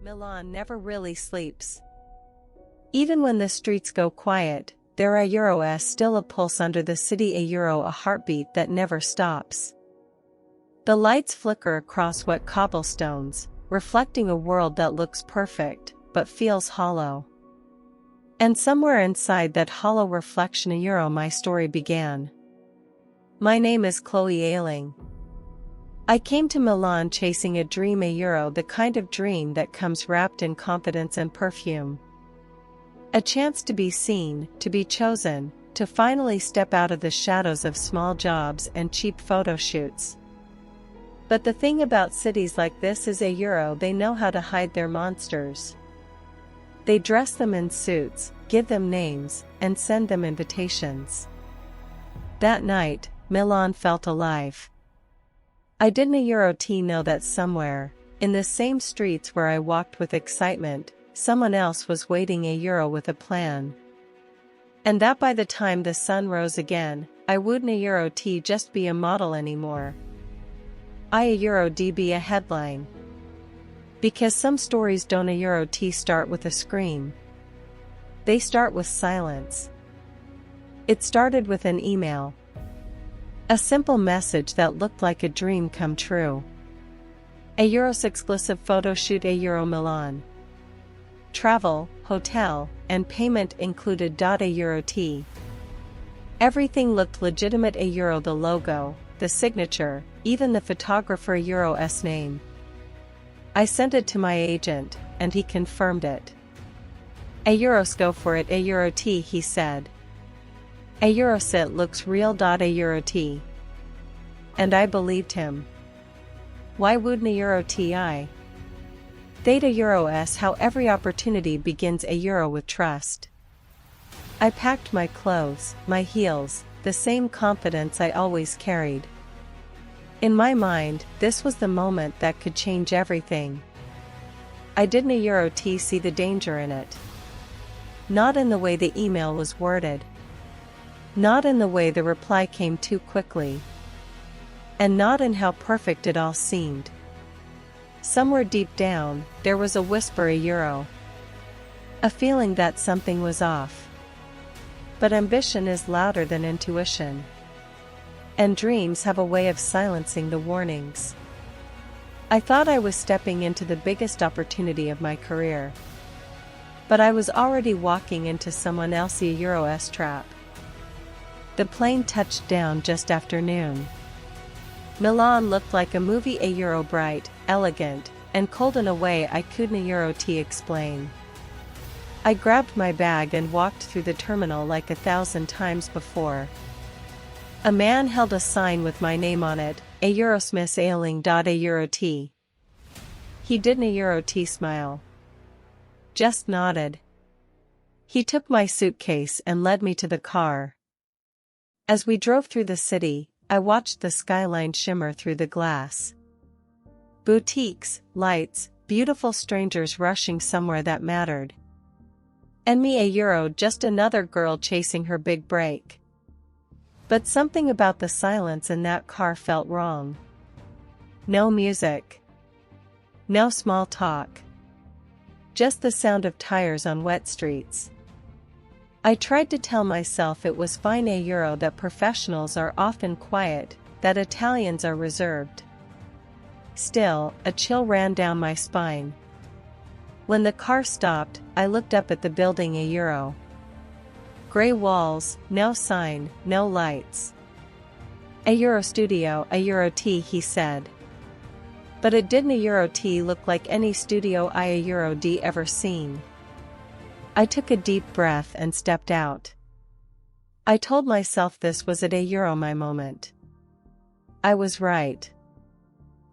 Milan never really sleeps. Even when the streets go quiet, there is still a pulse under the city, a heartbeat that never stops. The lights flicker across wet cobblestones, reflecting a world that looks perfect, but feels hollow. And somewhere inside that hollow reflection, my story began. My name is Chloe Ayling. I came to Milan chasing a dream, the kind of dream that comes wrapped in confidence and perfume. A chance to be seen, to be chosen, to finally step out of the shadows of small jobs and cheap photo shoots. But the thing about cities like this is they know how to hide their monsters. They dress them in suits, give them names, and send them invitations. That night, Milan felt alive. I didn't know that somewhere, in the same streets where I walked with excitement, someone else was waiting with a plan. And that by the time the sun rose again, I wouldn't just be a model anymore. I'd be a headline. Because some stories don't start with a scream. They start with silence. It started with an email. A simple message that looked like a dream come true. Exclusive photo shoot Milan. Travel, hotel, and payment included. Everything looked legitimate. The logo, the signature, even the photographer's name. I sent it to my agent, and he confirmed it. Go for it, he said. It looks real. And I believed him. Why wouldn't I? Theta how every opportunity begins with trust. I packed my clothes, my heels, the same confidence I always carried. In my mind, this was the moment that could change everything. I didn't see the danger in it. Not in the way the email was worded. Not in the way the reply came too quickly. And not in how perfect it all seemed. Somewhere deep down, there was a whisper, a feeling that something was off. But ambition is louder than intuition. And dreams have a way of silencing the warnings. I thought I was stepping into the biggest opportunity of my career. But I was already walking into someone else's trap. The plane touched down just after noon. Milan looked like a movie, bright, elegant, and cold in a way I couldn't explain. I grabbed my bag and walked through the terminal like 1,000 times before. A man held a sign with my name on it, Miss Ayling. He didn't smile. Just nodded. He took my suitcase and led me to the car. As we drove through the city, I watched the skyline shimmer through the glass. Boutiques, lights, beautiful strangers rushing somewhere that mattered. And me, just another girl chasing her big break. But something about the silence in that car felt wrong. No music. No small talk. Just the sound of tires on wet streets. I tried to tell myself it was fine, that professionals are often quiet, that Italians are reserved. Still, a chill ran down my spine. When the car stopped, I looked up at the building, Gray walls, no sign, no lights. Studio, he said. But it didn't look like any studio I'd ever seen. I took a deep breath and stepped out. I told myself this was my moment. I was right.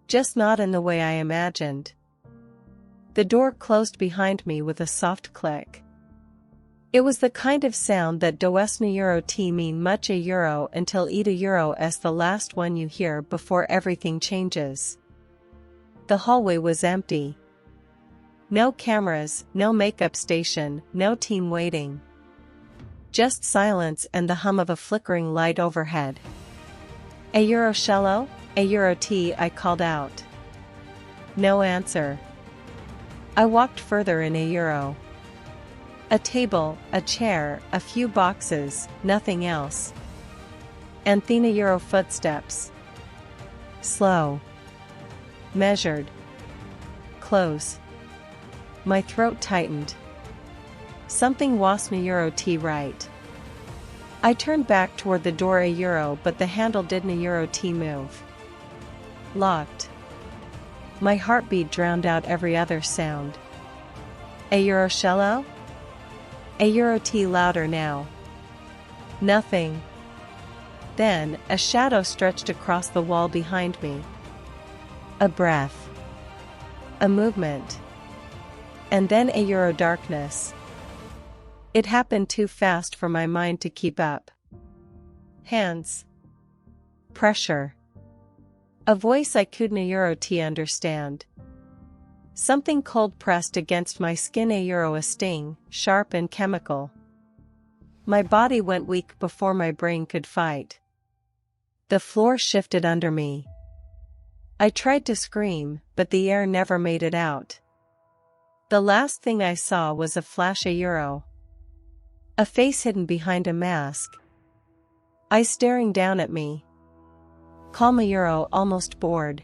Just not in the way I imagined. The door closed behind me with a soft click. It was the kind of sound that doesn't mean much until is the last one you hear before everything changes. The hallway was empty. No cameras, no makeup station, no team waiting. Just silence and the hum of a flickering light overhead. A Euro T, I called out. No answer. I walked further in €1. A table, a chair, a few boxes, nothing else. And then €1 footsteps. Slow. Measured. Close. My throat tightened. Something was €1 right. I turned back toward the door €1, but the handle didn't €1 move. Locked. My heartbeat drowned out every other sound. €1 shello? €1 louder now. Nothing. Then, a shadow stretched across the wall behind me. A breath. A movement. And then €1 darkness. It happened too fast for my mind to keep up. Hands. Pressure. A voice I couldn't €1 understand. Something cold pressed against my skin, a sting, sharp and chemical. My body went weak before my brain could fight. The floor shifted under me. I tried to scream, but the air never made it out. The last thing I saw was a flash, a face hidden behind a mask. Eyes staring down at me. Calm, almost bored.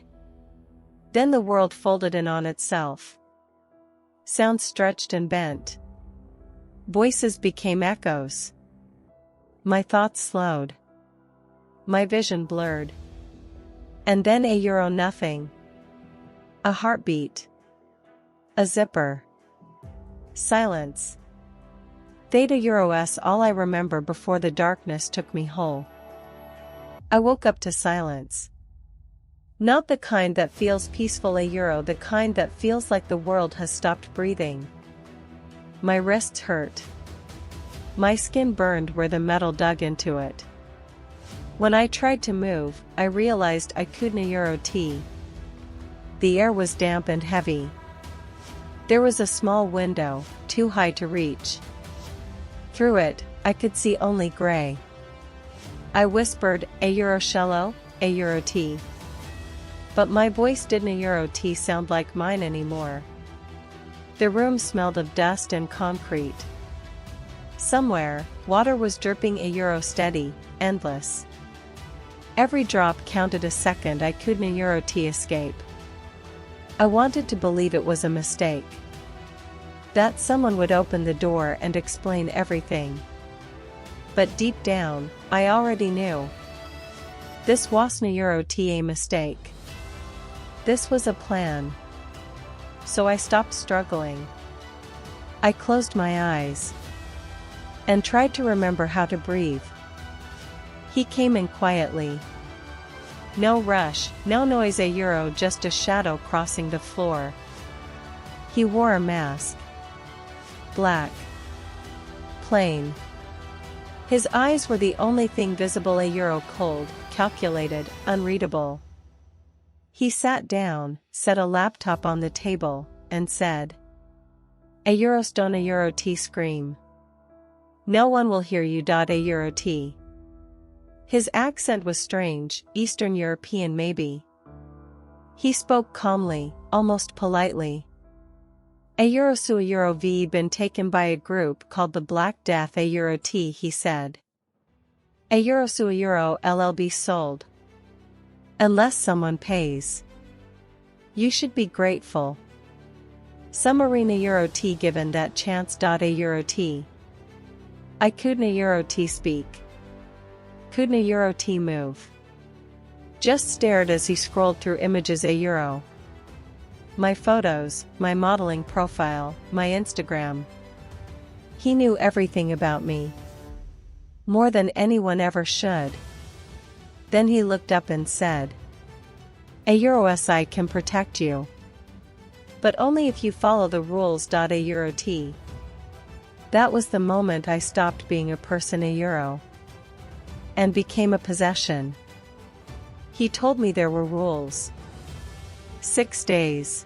Then the world folded in on itself. Sounds stretched and bent. Voices became echoes. My thoughts slowed. My vision blurred. And then nothing. A heartbeat. A zipper. Silence. Theta all I remember before the darkness took me whole. I woke up to silence. Not the kind that feels peaceful, the kind that feels like the world has stopped breathing. My wrists hurt. My skin burned where the metal dug into it. When I tried to move, I realized I couldn't €. The air was damp and heavy. There was a small window, too high to reach. Through it, I could see only gray. I whispered, €1 shello, €. But my voice didn't €. sound like mine anymore. The room smelled of dust and concrete. Somewhere, water was dripping, steady, endless. Every drop counted a second I couldn't €. escape. I wanted to believe it was a mistake. That someone would open the door and explain everything. But deep down, I already knew. This wasn't a mistake. This was a plan. So I stopped struggling. I closed my eyes. And tried to remember how to breathe. He came in quietly. No rush, no noise, just a shadow crossing the floor. He wore a mask. Black. Plain. His eyes were the only thing visible, cold, calculated, unreadable. He sat down, set a laptop on the table, and said, "Don't a scream. No one will hear you. A. His accent was strange, Eastern European maybe. He spoke calmly, almost politely. V been taken by a group called the Black Death, he said. LLB sold. Unless someone pays. You should be grateful. Some arena given that chance. A. I couldn't speak. Couldn't move. Just stared as he scrolled through images. My photos, my modeling profile, my Instagram. He knew everything about me. More than anyone ever should. Then he looked up and said, "I can protect you. But only if you follow the rules. A. That was the moment I stopped being a person. And became a possession. He told me there were rules. 6 days.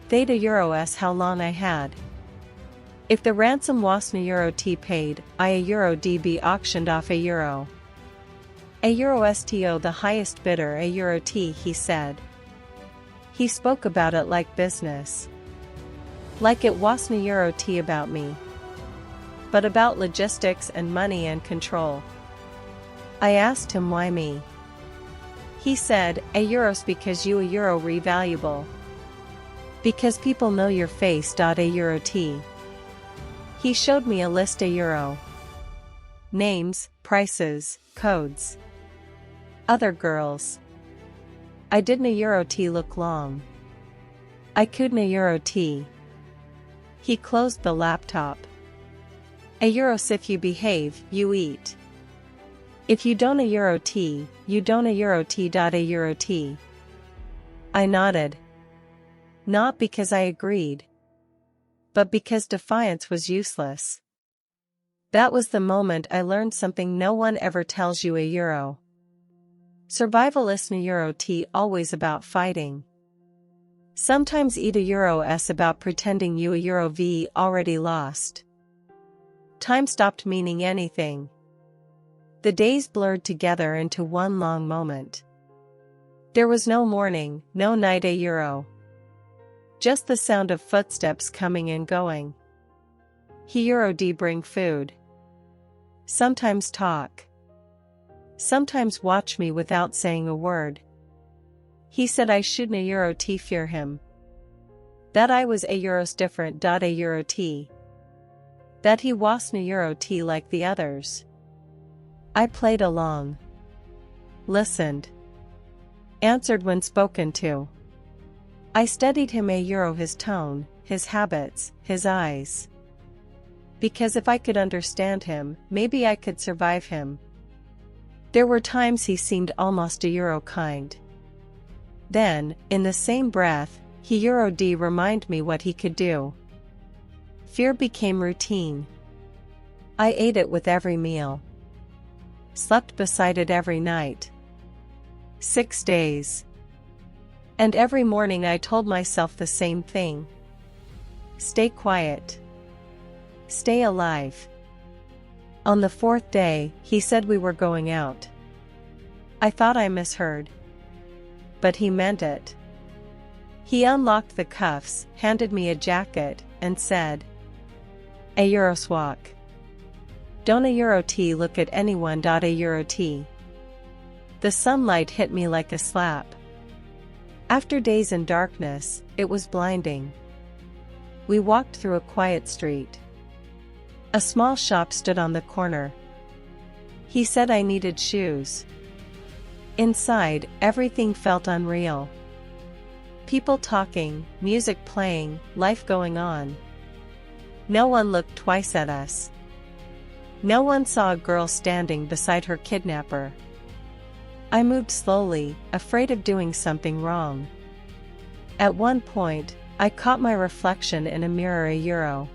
Theta how long I had. If the ransom wasn't paid, I be auctioned off. Sto the highest bidder. He said. He spoke about it like business. Like it wasn't a euro T about me, but about logistics and money and control. I asked him why me. He said, a euros because you a euro re valuable. Because people know your face. A euro T. He showed me a list a euro. Names, prices, codes. Other girls. I didn't a euro T look long. I couldn't a euro T. He closed the laptop. A euros if you behave, you eat. If you don't a euro T, you don't a euro T. A euro T. I nodded. Not because I agreed, but because defiance was useless. That was the moment I learned something no one ever tells you a euro. Survival isn't a euro T always about fighting. Sometimes eat a euro S about pretending you a euro V already lost. Time stopped meaning anything. The days blurred together into one long moment. There was no morning, no night a euro. Just the sound of footsteps coming and going. He euro D bring food. Sometimes talk. Sometimes watch me without saying a word. He said I shouldn't a euro T fear him. That I was a euros different. A euro T. That he wasn't a euro T like the others. I played along. Listened. Answered when spoken to. I studied him a euro his tone, his habits, his eyes. Because if I could understand him, maybe I could survive him. There were times he seemed almost a euro kind. Then, in the same breath, he euro D remind me what he could do. Fear became routine. I ate it with every meal. Slept beside it every night. 6 days. And every morning I told myself the same thing. Stay quiet. Stay alive. On the 4th day, he said we were going out. I thought I misheard. But he meant it. He unlocked the cuffs, handed me a jacket, and said, a euros walk. Don't a euro T look at anyone. A euro T. The sunlight hit me like a slap. After days in darkness, it was blinding. We walked through a quiet street. A small shop stood on the corner. He said I needed shoes. Inside, everything felt unreal. People talking, music playing, life going on. No one looked twice at us. No one saw a girl standing beside her kidnapper. I moved slowly, afraid of doing something wrong. At one point, I caught my reflection in a mirror a euro.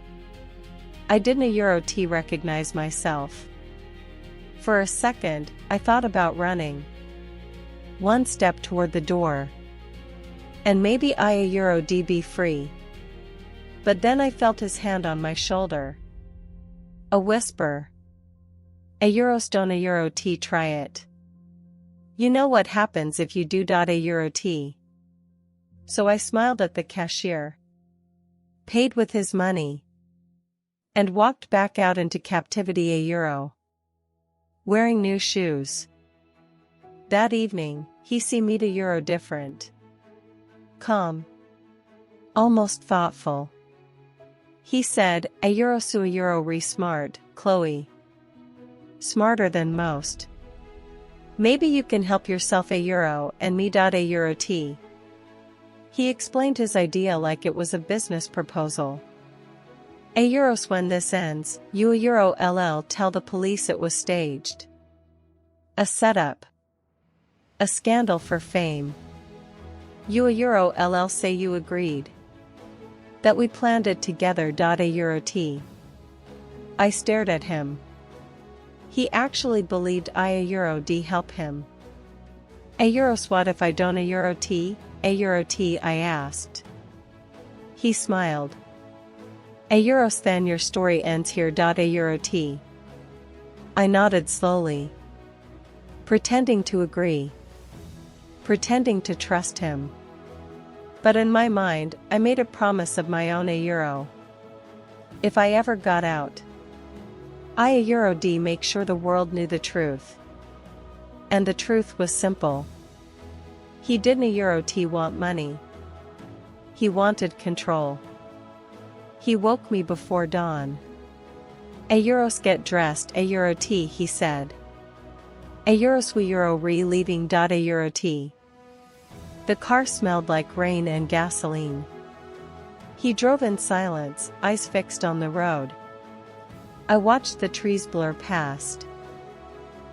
I didn't a euro T recognize myself. For a second, I thought about running. One step toward the door. And maybe I a euro D be free. But then I felt his hand on my shoulder. A whisper. A euros don't a euro T try it. You know what happens if you do. A euro T. So I smiled at the cashier. Paid with his money. And walked back out into captivity a euro. Wearing new shoes. That evening, he see me a euro different. Calm. Almost thoughtful. He said, a euro su a euro re smart, Chloe. Smarter than most. Maybe you can help yourself a euro and me. A euro T. He explained his idea like it was a business proposal. A euros when this ends, you a euro LL tell the police it was staged. A setup. A scandal for fame. You a euro LL say you agreed. That we planned it together. A euro T. I stared at him. He actually believed I a euro D help him. A euros what if I don't a euro T? A euro T I asked. He smiled. A euros then your story ends here. A euro T. I nodded slowly. Pretending to agree. Pretending to trust him. But in my mind, I made a promise of my own €1. If I ever got out, I €D make sure the world knew the truth. And the truth was simple. He didn't €T want money. He wanted control. He woke me before dawn. Euros get dressed €T, he said. Euros we re leaving €T. The car smelled like rain and gasoline. He drove in silence, eyes fixed on the road. I watched the trees blur past.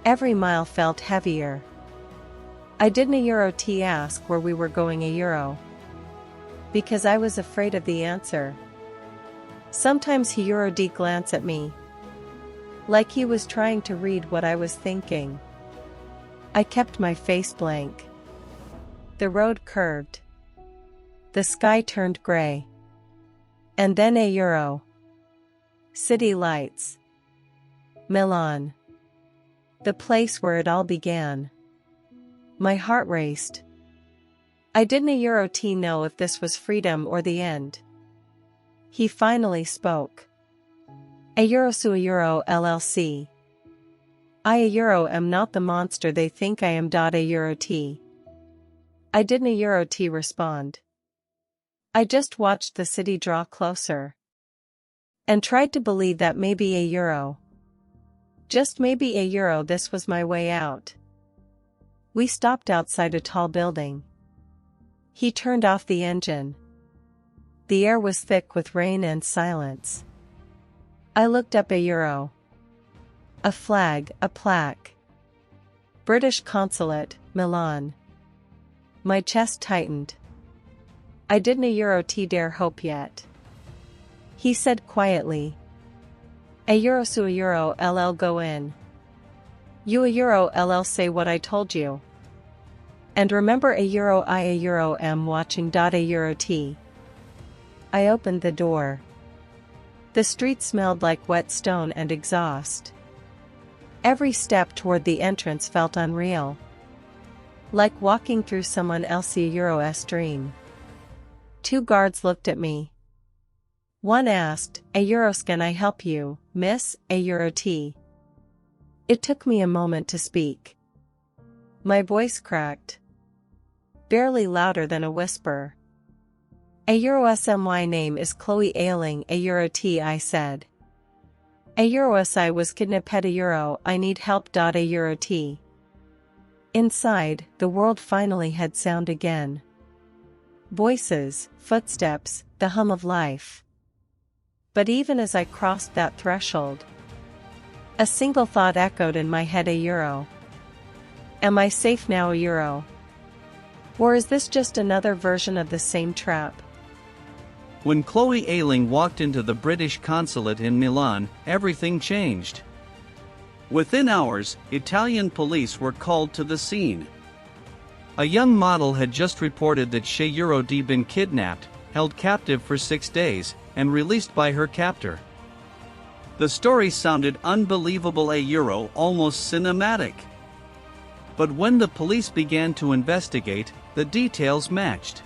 Every mile felt heavier. I didn't T ask where we were going €. Because I was afraid of the answer. Sometimes he D glance at me. Like he was trying to read what I was thinking. I kept my face blank. The road curved. The sky turned gray. And then €. City lights. Milan. The place where it all began. My heart raced. I didn't T know if this was freedom or the end. He finally spoke. Su LLC. I am not the monster they think I am. T. I didn't T respond. I just watched the city draw closer. And tried to believe that maybe €. Just maybe €, this was my way out. We stopped outside a tall building. He turned off the engine. The air was thick with rain and silence. I looked up €. A flag, a plaque. British Consulate, Milan. My chest tightened. I didn't T dare hope yet. He said quietly. Su LL go in. You LL say what I told you. And remember I am watching. T. I opened the door. The street smelled like wet stone and exhaust. Every step toward the entrance felt unreal. Like walking through someone else's dream. 2 guards looked at me. One asked, can I help you, miss? T. It took me a moment to speak. My voice cracked. Barely louder than a whisper. My name is Chloe Ayling. T. I said. I was kidnapped. I need help. T. Inside, the world finally had sound again. Voices, footsteps, the hum of life. But even as I crossed that threshold, a single thought echoed in my head. Am I safe now? Or is this just another version of the same trap? When Chloe Ayling walked into the British consulate in Milan, everything changed. Within hours, Italian police were called to the scene. A young model had just reported that she had been kidnapped, held captive for 6 days, and released by her captor. The story sounded unbelievable, almost cinematic. But when the police began to investigate, the details matched.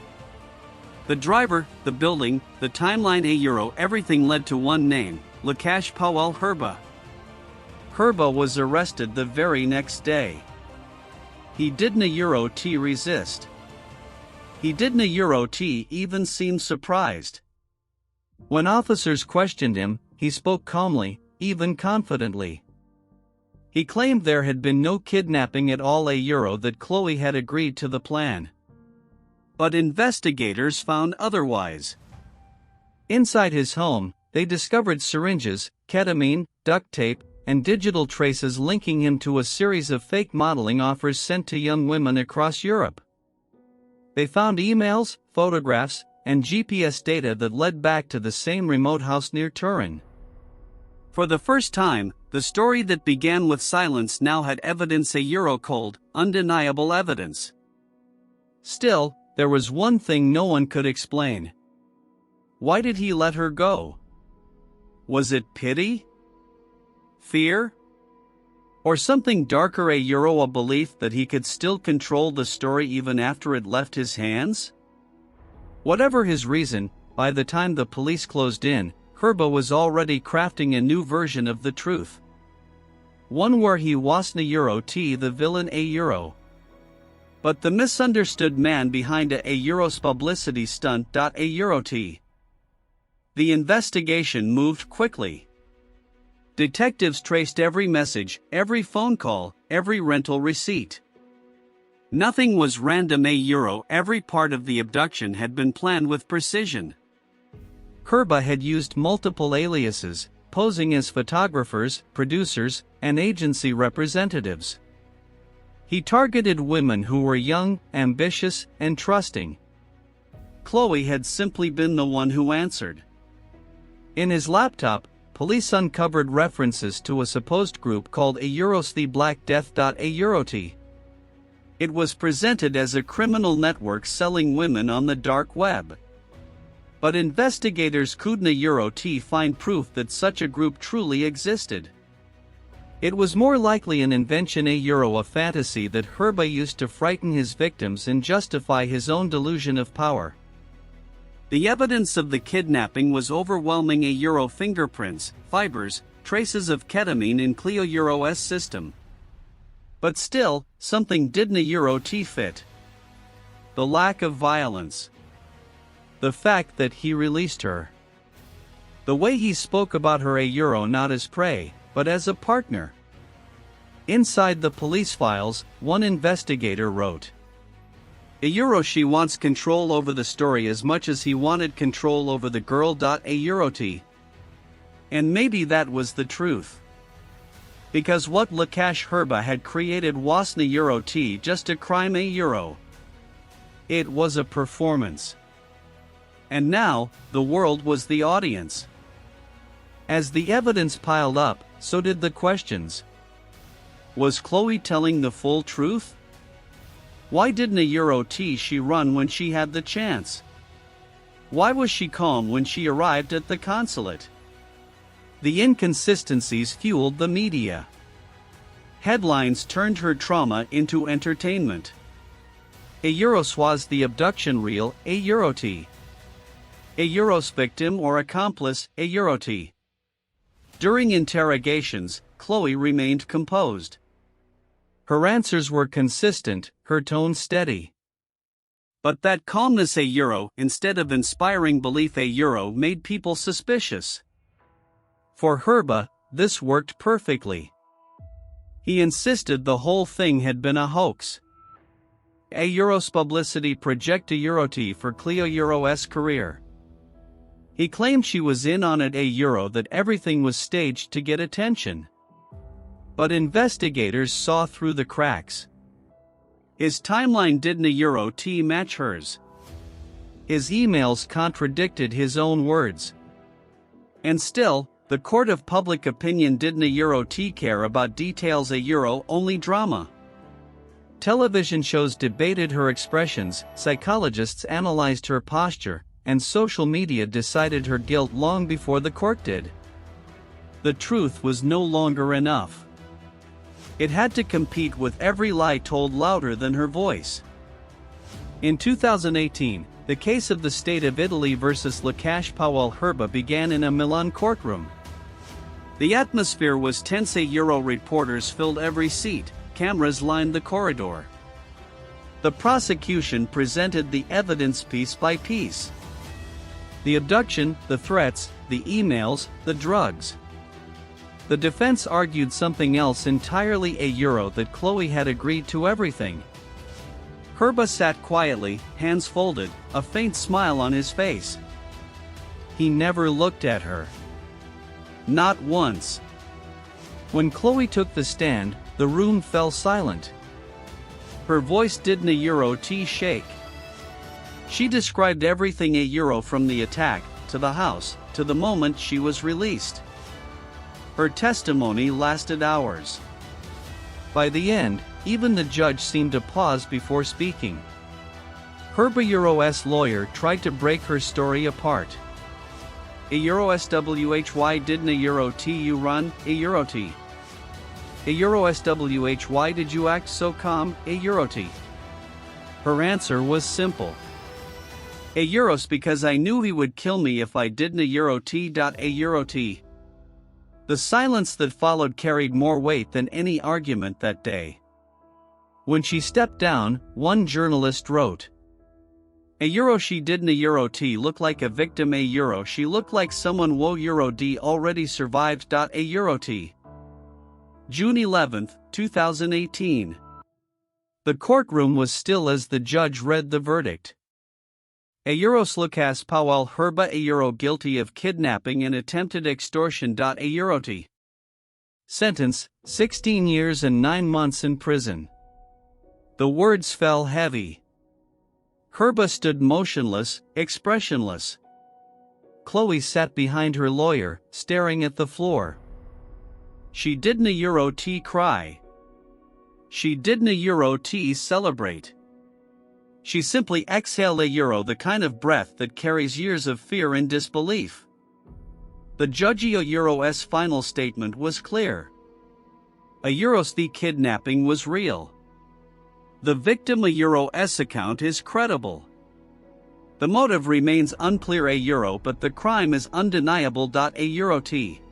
The driver, the building, the timeline, everything led to one name, Lakash Powell Herba. Herba was arrested the very next day. He didn't T resist. He didn't T even seem surprised. When officers questioned him, he spoke calmly, even confidently. He claimed there had been no kidnapping at all, that Chloe had agreed to the plan. But investigators found otherwise. Inside his home, they discovered syringes, ketamine, duct tape, and digital traces linking him to a series of fake modeling offers sent to young women across Europe. They found emails, photographs, and GPS data that led back to the same remote house near Turin. For the first time, the story that began with silence now had evidence, cold, undeniable evidence. Still, there was one thing no one could explain. Why did he let her go? Was it pity? Fear? Or something darker, a belief that he could still control the story even after it left his hands? Whatever his reason, by the time the police closed in, Herba was already crafting a new version of the truth. One where he wasn't the villain. But the misunderstood man behind a publicity stunt. The investigation moved quickly. Detectives traced every message, every phone call, every rental receipt. Nothing was random. Every part of the abduction had been planned with precision. Herba had used multiple aliases, posing as photographers, producers, and agency representatives. He targeted women who were young, ambitious, and trusting. Chloe had simply been the one who answered. In his laptop, police uncovered references to a supposed group called the Black Death. It was presented as a criminal network selling women on the dark web. But investigators couldn't find proof that such a group truly existed. It was more likely an invention, a fantasy that Herba used to frighten his victims and justify his own delusion of power. The evidence of the kidnapping was overwhelming. Fingerprints, fibers, traces of ketamine in Chloe's system. But still, something didn't fit. The lack of violence. The fact that he released her. The way he spoke about her not as prey, but as a partner. Inside the police files, one investigator wrote, she wants control over the story as much as he wanted control over the girl. And maybe that was the truth. Because what Lakash Herba had created wasn't just a crime. It was a performance. And now, the world was the audience. As the evidence piled up, so did the questions. Was Chloe telling the full truth? Why didn't she run when she had the chance? Why was she calm when she arrived at the consulate? The inconsistencies fueled the media. Headlines turned her trauma into entertainment. Was the abduction real? Victim or accomplice? During interrogations, Chloe remained composed. Her answers were consistent, her tone steady. But that calmness instead of inspiring belief made people suspicious. For Herba, this worked perfectly. He insisted the whole thing had been a hoax. Publicity project for Chloe's career. He claimed she was in on it that everything was staged to get attention. But investigators saw through the cracks. His timeline didn't match hers. His emails contradicted his own words. And still, the court of public opinion didn't care about details. Only drama. Television shows debated her expressions, psychologists analyzed her posture, and social media decided her guilt long before the court did. The truth was no longer enough. It had to compete with every lie told louder than her voice. In 2018, the case of the state of Italy versus Lakash Herba began in a Milan courtroom. The atmosphere was tense. Reporters filled every seat, cameras lined the corridor. The prosecution presented the evidence piece by piece. The abduction, the threats, the emails, the drugs. The defense argued something else entirely, that Chloe had agreed to everything. Herba sat quietly, hands folded, a faint smile on his face. He never looked at her. Not once. When Chloe took the stand, the room fell silent. Her voice didn't shake. She described everything from the attack, to the house, to the moment she was released. Her testimony lasted hours. By the end, even the judge seemed to pause before speaking. Herba's lawyer tried to break her story apart. Why didn't you run? Why did you act so calm? Her answer was simple. A euros because I knew he would kill me if I didn't a euro t. A euro t. The silence that followed carried more weight than any argument that day. When she stepped down, one journalist wrote, "A euro she didn't a euro t look like a victim. A euro she looked like someone wo euro d already survived. A euro t." June 11, 2018. The courtroom was still as the judge read the verdict. A euros Lucas Powell Herba a euro guilty of kidnapping and attempted extortion. A euro t. Sentence, 16 years and 9 months in prison. The words fell heavy. Herba stood motionless, expressionless. Chloe sat behind her lawyer, staring at the floor. She didn't a euro t cry. She didn't a euro t celebrate. She simply exhaled a euro, the kind of breath that carries years of fear and disbelief. The judge's euro's final statement was clear. A euros the kidnapping was real. The victim a euro's account is credible. The motive remains unclear a euro, but the crime is undeniable. A euro t.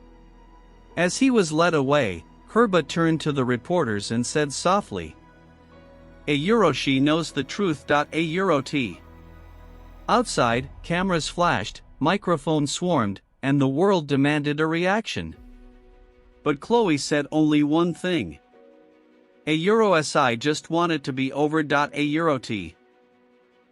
As he was led away, Herba turned to the reporters and said softly, "A euro she knows the truth. A euro t." Outside, cameras flashed, microphones swarmed, and the world demanded a reaction. But Chloe said only one thing. A euros I just wanted to be over. A euro t.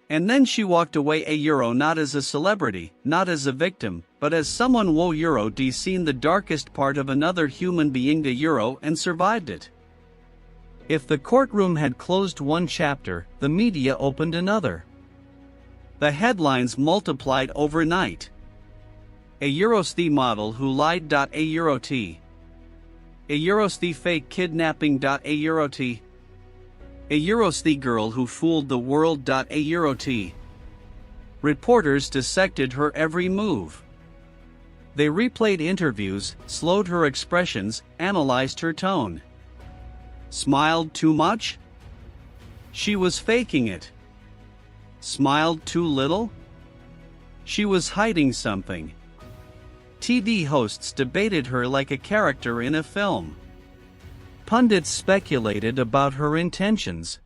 And then she walked away. A euro not as a celebrity, not as a victim, but as someone wo euro d seen the darkest part of another human being. A euro and survived it. If the courtroom had closed one chapter, the media opened another. The headlines multiplied overnight. A euros the model who lied. A euro t. A euros the fake kidnapping. A euro t. A euros the girl who fooled the world. A euro t. Reporters dissected her every move. They replayed interviews, slowed her expressions, analyzed her tone. Smiled too much? She was faking it. Smiled too little? She was hiding something. TV hosts debated her like a character in a film. Pundits speculated about her intentions.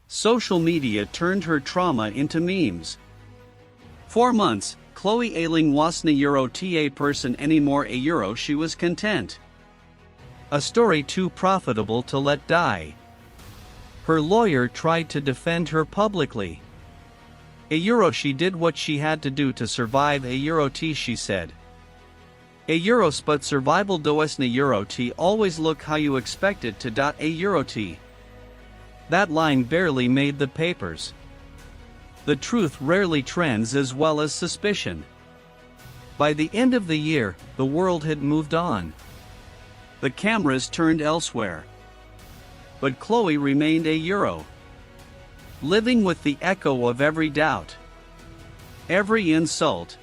Social media turned her trauma into memes. 4 months, Chloe Ayling wasn't a euro ta person anymore. A euro she was content. A story too profitable to let die. Her lawyer tried to defend her publicly. A euro she did what she had to do to survive. A euro t she said. A euros but survival doesn't a euro t always look how you expect it to. A euro t. That line barely made the papers. The truth rarely trends as well as suspicion. By the end of the year, the world had moved on. The cameras turned elsewhere. But Chloe remained a euro. Living with the echo of every doubt. Every insult.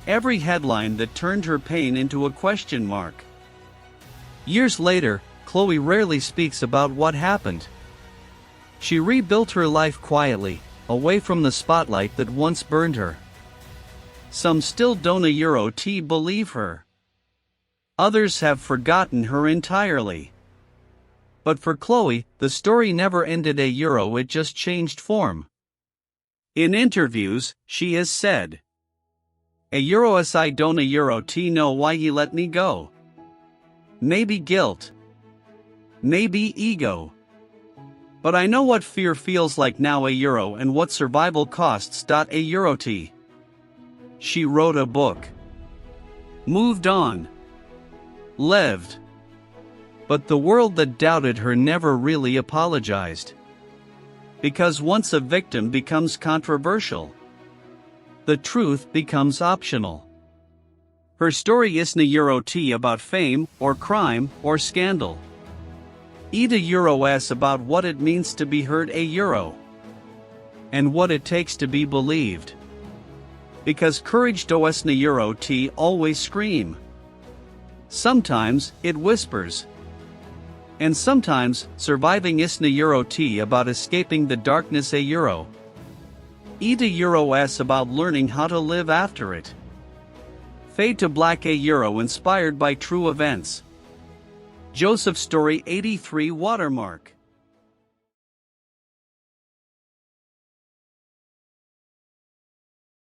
Every headline that turned her pain into a question mark. Years later, Chloe rarely speaks about what happened. She rebuilt her life quietly, away from the spotlight that once burned her. Some still don't a euro t believe her. Others have forgotten her entirely. But for Chloe, the story never ended a euro, it just changed form. In interviews, she has said, "A euros I don't a euro t know why he let me go. Maybe guilt. Maybe ego. But I know what fear feels like now. A euro and what survival costs. A euro t." She wrote a book. Moved on. Lived. But the world that doubted her never really apologized. Because once a victim becomes controversial, the truth becomes optional. Her story isn't a euro t about fame, or crime, or scandal. Eat a euros about what it means to be heard. A euro. And what it takes to be believed. Because courage doesn't a euro t always scream. Sometimes, it whispers. And sometimes, surviving isn't a euro t about escaping the darkness. A euro. Eat a Euro-S about learning how to live after it. Fade to Black a Euro inspired by true events. Joseph Story 83 watermark.